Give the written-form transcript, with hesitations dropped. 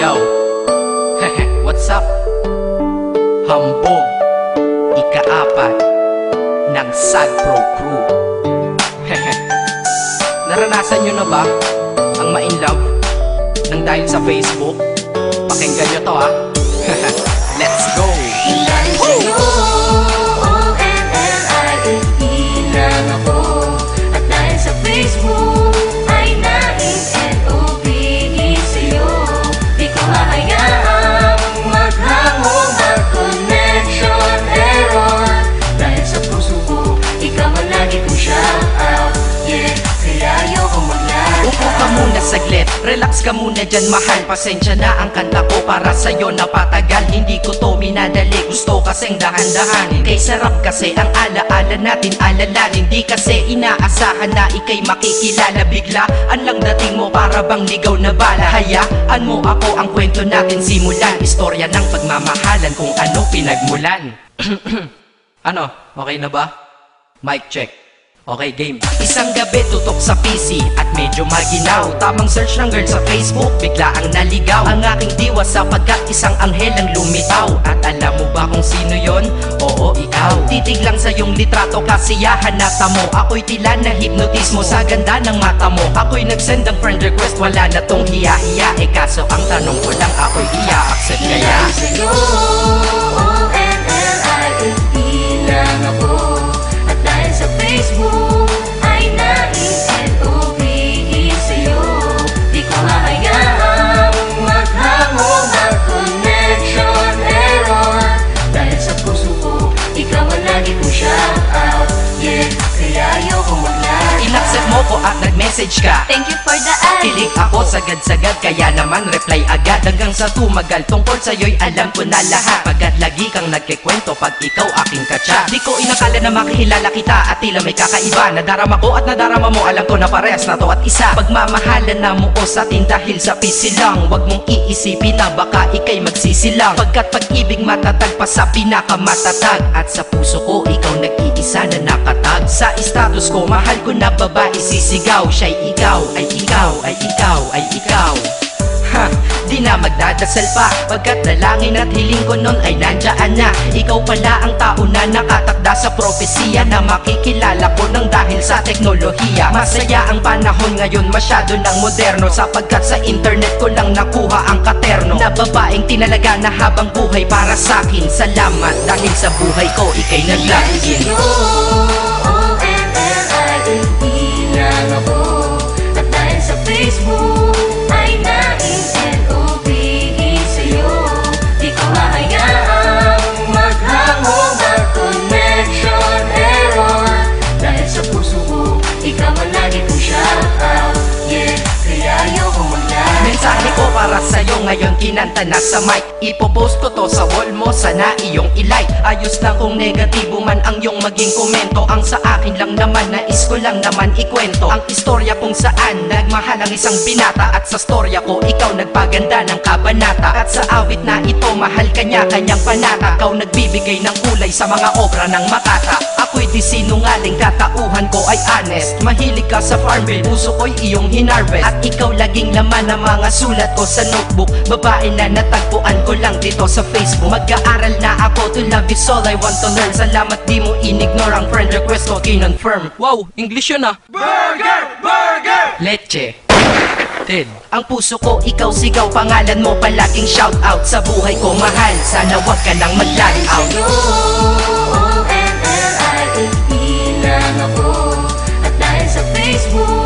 Yo, what's up? Hambog, ika-4 ng Sad Pro Crew. Naranasan nyo na ba ang ma-inlove nang dahil sa Facebook? Pakinggan nyo to ha. Let's go! Lang ako, at dahil sa Facebook ay na-in-N-O-B-E sa'yo. Di ko hahayaang maghango, mag-connection error. Dahil sa puso ko, ikaw ang lagi kong shout out. Yeah, kaya ayoko mag-lag. Upo ka muna saglit, relax ka muna dyan mahal. Pasensya na ang kanta ko para sa'yo napatagal. Hindi ko to minadali, gusto kasing dahan-dahanin. Kay sarap kasi ang alaala natin alalanin. Di kasi inaasahan na ikay makikilala. Biglaan lang dating mo para bang ligaw na bala. Hayaan mo ako ang kwento natin simulan. Istorya ng pagmamahalan kung ano pinagmulan. Ano? Okay na ba? Mic check. Okay, game. Isang gabi tutok sa PC at medyo maginaw. Tamang search ng girl sa Facebook, bigla ang naligaw. Ang aking diwa sapagkat isang anghel ang lumitaw. At alam mo ba kung sino yon? Oo, ikaw. Titig lang sa iyong litrato, kasiyahan na tamo. Ako'y tila na hipnotismo sa ganda ng mata mo. Ako'y nagsend ng friend request, wala na tong hiya-hiya. Eh kaso ang tanong ko lang, ako'y iya-accept kaya? Sa'yo, O-N-L-I-F-E lang ako. At dahil sa Facebook ay na-in-N-O-B-E sa'yo. Di ko hahayaang maghango, mag-connection error. Dahil sa puso ko, ikaw ang lagi kong shout out. Yeah, kaya ayoko mag-lag. Inaccept mo ko at nag-message ka. Thank you for the ad. Kilig ako sagad-sagad, kaya naman reply agad. Hanggang sa tumagal, tungkol sa'yo'y alam ko na lahat. Pagkat lagi kang nagkikwento pag ikaw aking katsa. Di ko inakala na makikilala kita at tila may kakaiba. Nadarama ko at nadarama mo, alam ko na parehas na to at isa. Pagmamahalan na mo o sa atin dahil sa PC lang. Huwag mong iisipin na baka ikay magsisilang. Pagkat pag-ibig matatag pa sa pinakamatatag. At sa puso ko, ikaw nag-iisa na nakatag. Sa status ko, mahal ko na babae sisigaw. Siya'y ikaw, ay ikaw, ay ikaw, ay ikaw. Ha, di na magdadasal pa. Pagkat dalangin at hiling ko nun ay nandyan na. Ikaw pala ang tao na nakatakda sa propesiya. Na makikilala ko nang dahil sa teknolohiya. Masaya ang panahon ngayon, masyado ng moderno. Sapagkat sa internet ko lang nakuha ang katerno. Na babaeng tinalaga na habang buhay para sa'kin. Salamat dahil sa buhay ko ikay naglagin. O-N-L-I-F-E lang ako. At dahil sa Facebook ay na-in-N-O-B-E sa'yo. Di ko hahayaang maghango, mag-connection error. Dahil sa puso ko, ikaw ang lagi kong shout out. Yeah, kaya ayoko mag-lag. Mensahe ko para sa'yo ngayon kinanta na sa mic. Ipopost ko to sa wall mo, sana iyong ilike. Ayos lang kung negatibo man ang iyong maging komento. Ang sa akin lang naman, nais ko lang naman ikwento ang istorya kung saan nagmahal ang isang binata. At sa storya ko, ikaw nagpaganda ng kabanata. At sa awit na ito, mahal kanya kanyang panata. Ikaw nagbibigay ng kulay sa mga obra ng Makata. Ako'y di sinungaling, katauhan ko ay honest. Mahilig ka sa farm bill, puso ko'y iyong hinarvest. At ikaw laging laman ng mga sulat ko sa notebook. Babae na natagpuan ko lang dito sa Facebook. Mag-aaral na ako, to love is all I want to learn. Salamat di mo inignore ang friend request ko, kinonfirm. Wow, English yun ah. Burger! Burger! Leche. Ted. Ang puso ko, ikaw sigaw, pangalan mo palaging shout out. Sa buhay ko mahal, sana wag ka nang mag-lag out. O-N-L-I-F-E lang ako. At dahil sa Facebook